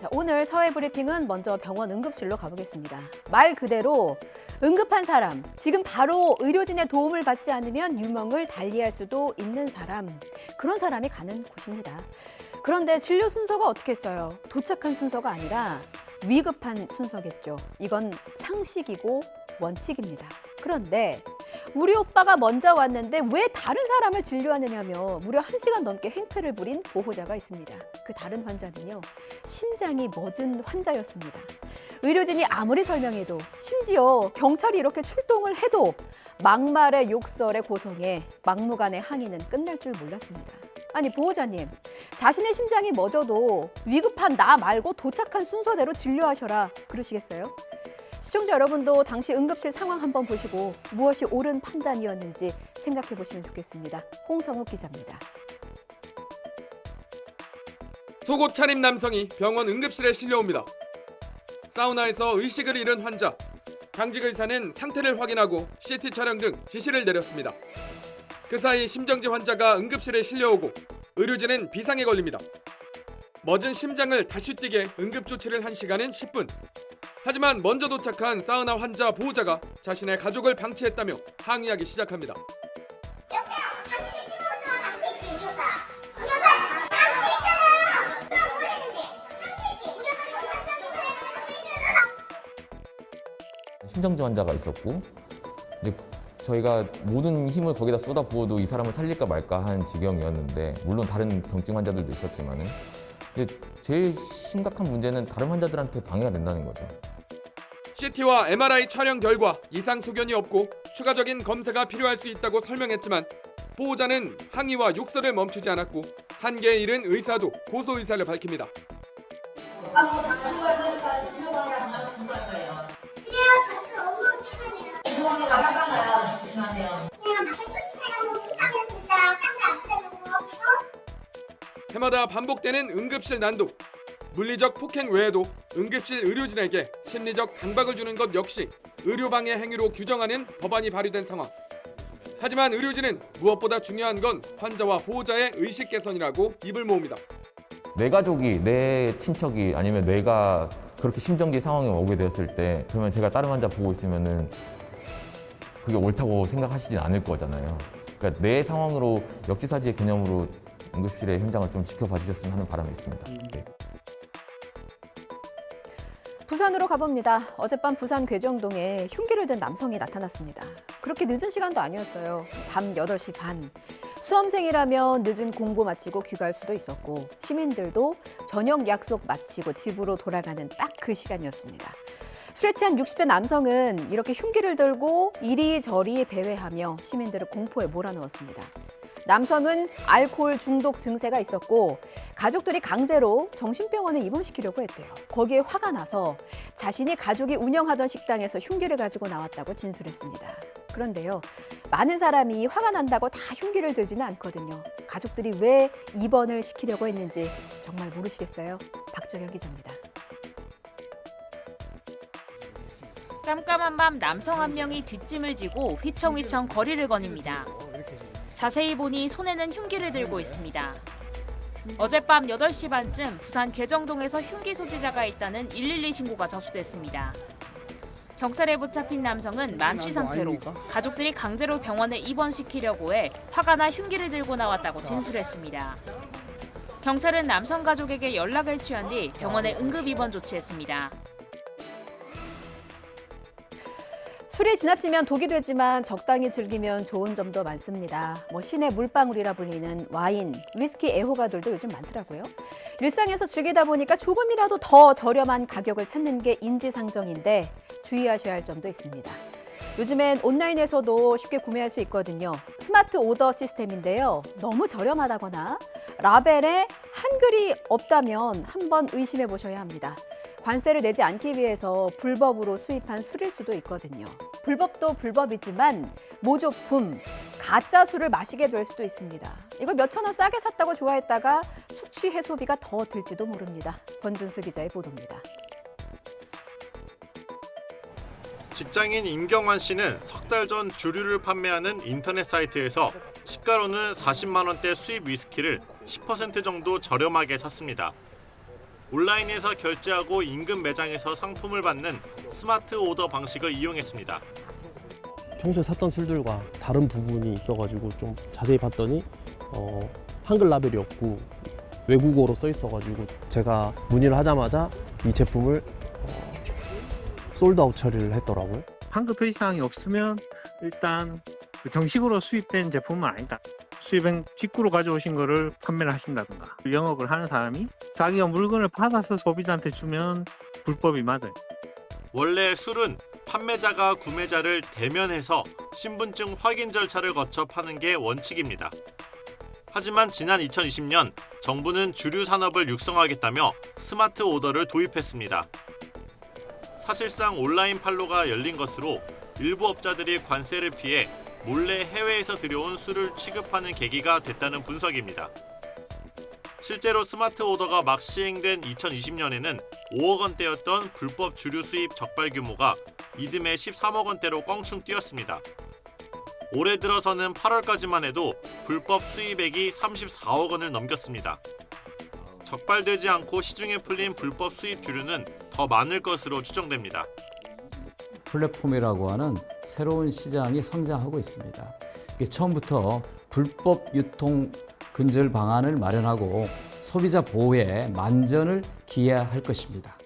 자, 오늘 사회브리핑은 먼저 병원 응급실로 가보겠습니다. 말 그대로 응급한 사람, 지금 바로 의료진의 도움을 받지 않으면 유명을 달리할 수도 있는 사람, 그런 사람이 가는 곳입니다. 그런데 진료 순서가 어떻게 써요? 도착한 순서가 아니라 위급한 순서겠죠. 이건 상식이고 원칙입니다. 그런데 우리 오빠가 먼저 왔는데 왜 다른 사람을 진료하느냐며 무려 1시간 넘게 행패를 부린 보호자가 있습니다. 그 다른 환자는요, 심장이 멎은 환자였습니다. 의료진이 아무리 설명해도, 심지어 경찰이 이렇게 출동을 해도 막말의 욕설에 고성에 막무가내 항의는 끝날 줄 몰랐습니다. 아니, 보호자님, 자신의 심장이 멎어도 위급한 나 말고 도착한 순서대로 진료하셔라 그러시겠어요? 시청자 여러분도 당시 응급실 상황 한번 보시고 무엇이 옳은 판단이었는지 생각해 보시면 좋겠습니다. 홍성욱 기자입니다. 속옷 차림 남성이 병원 응급실에 실려옵니다. 사우나에서 의식을 잃은 환자. 당직 의사는 상태를 확인하고 CT 촬영 등 지시를 내렸습니다. 그 사이 심정지 환자가 응급실에 실려오고 의료진은 비상에 걸립니다. 멎은 심장을 다시 뛰게 응급조치를 한 시간은 10분. 하지만 먼저 도착한 사우나 환자 보호자가 자신의 가족을 방치했다며 항의하기 시작합니다. 여보세요? 당신이 15분 동안 방치했지, 우리 오빠. 우리 오빠 방치했잖아요. 그럼 뭘 했는데? 방치했지. 우리 오빠 정상적인 사례가 방치했잖아. 심정지 환자가 있었고, 이제 저희가 모든 힘을 거기다 쏟아 부어도 이 사람을 살릴까 말까 하는 지경이었는데, 물론 다른 경증 환자들도 있었지만은, 이제 제일 심각한 문제는 다른 환자들한테 방해가 된다는 거죠. CT와 MRI 촬영 결과 이상 소견이 없고 추가적인 검사가 필요할 수 있다고 설명했지만 보호자는 항의와 욕설을 멈추지 않았고 한계에 이른 의사도 고소 의사를 밝힙니다. 그래요, 당신은 업무 태만이야. 그냥 막 해프시 해놓고 이상해 진짜. 깜짝 안 되고. 해마다 반복되는 응급실 난도. 물리적 폭행 외에도 응급실 의료진에게 심리적 강박을 주는 것 역시 의료방해 행위로 규정하는 법안이 발의된 상황. 하지만 의료진은 무엇보다 중요한 건 환자와 보호자의 의식 개선이라고 입을 모읍니다. 내 가족이, 내 친척이 아니면 내가 그렇게 심정지 상황에 오게 되었을 때, 그러면 제가 다른 환자 보고 있으면은 그게 옳다고 생각하시진 않을 거잖아요. 그러니까 내 상황으로 역지사지의 개념으로 응급실의 현장을 좀 지켜봐 주셨으면 하는 바람이 있습니다. 네. 부산으로 가봅니다. 어젯밤 부산 괴정동에 흉기를 든 남성이 나타났습니다. 그렇게 늦은 시간도 아니었어요. 밤 8시 반. 수험생이라면 늦은 공부 마치고 귀가할 수도 있었고 시민들도 저녁 약속 마치고 집으로 돌아가는 딱 그 시간이었습니다. 술에 취한 60대 남성은 이렇게 흉기를 들고 이리저리 배회하며 시민들을 공포에 몰아넣었습니다. 남성은 알코올 중독 증세가 있었고 가족들이 강제로 정신병원에 입원시키려고 했대요. 거기에 화가 나서 자신이 가족이 운영하던 식당에서 흉기를 가지고 나왔다고 진술했습니다. 그런데요, 많은 사람이 화가 난다고 다 흉기를 들지는 않거든요. 가족들이 왜 입원을 시키려고 했는지 정말 모르시겠어요? 박정현 기자입니다. 깜깜한 밤 남성 한 명이 뒷짐을 지고 휘청휘청 거리를 거닙니다. 자세히 보니 손에는 흉기를 들고 있습니다. 어젯밤 8시 반쯤 부산 괴정동에서 흉기 소지자가 있다는 112 신고가 접수됐습니다. 경찰에 붙잡힌 남성은 만취 상태로 가족들이 강제로 병원에 입원시키려고 해 화가 나 흉기를 들고 나왔다고 진술했습니다. 경찰은 남성 가족에게 연락을 취한 뒤 병원에 응급 입원 조치했습니다. 술이 지나치면 독이 되지만 적당히 즐기면 좋은 점도 많습니다. 신의 물방울이라 불리는 와인, 위스키 애호가들도 요즘 많더라고요. 일상에서 즐기다 보니까 조금이라도 더 저렴한 가격을 찾는 게 인지상정인데 주의하셔야 할 점도 있습니다. 요즘엔 온라인에서도 쉽게 구매할 수 있거든요. 스마트 오더 시스템인데요. 너무 저렴하다거나 라벨에 한글이 없다면 한번 의심해 보셔야 합니다. 관세를 내지 않기 위해서 불법으로 수입한 술일 수도 있거든요. 불법도 불법이지만 모조품, 가짜 술을 마시게 될 수도 있습니다. 이거 몇천 원 싸게 샀다고 좋아했다가 숙취 해소비가 더 들지도 모릅니다. 권준수 기자의 보도입니다. 직장인 임경환 씨는 석 달 전 주류를 판매하는 인터넷 사이트에서 시가로는 40만 원대 수입 위스키를 10% 정도 저렴하게 샀습니다. 온라인에서 결제하고 인근 매장에서 상품을 받는 스마트 오더 방식을 이용했습니다. 평소에 샀던 술들과 다른 부분이 있어가지고 좀 자세히 봤더니 한글 라벨이 없고 외국어로 써 있어가지고 제가 문의를 하자마자 이 제품을 솔드아웃 처리를 했더라고요. 한글 표시사항이 없으면 일단 그 정식으로 수입된 제품은 아니다. 수입행 직구로 가져오신 거를 판매를 하신다든가 영업을 하는 사람이 자기가 물건을 받아서 소비자한테 주면 불법이 맞아요. 원래 술은 판매자가 구매자를 대면해서 신분증 확인 절차를 거쳐 파는 게 원칙입니다. 하지만 지난 2020년 정부는 주류 산업을 육성하겠다며 스마트 오더를 도입했습니다. 사실상 온라인 판로가 열린 것으로 일부 업자들이 관세를 피해 몰래 해외에서 들여온 술을 취급하는 계기가 됐다는 분석입니다. 실제로 스마트 오더가 막 시행된 2020년에는 5억 원대였던 불법 주류 수입 적발 규모가 이듬해 13억 원대로 껑충 뛰었습니다. 올해 들어서는 8월까지만 해도 불법 수입액이 34억 원을 넘겼습니다. 적발되지 않고 시중에 풀린 불법 수입 주류는 더 많을 것으로 추정됩니다. 플랫폼이라고 하는 새로운 시장이 성장하고 있습니다. 이게 처음부터 불법 유통 근절 방안을 마련하고 소비자 보호에 만전을 기해야 할 것입니다.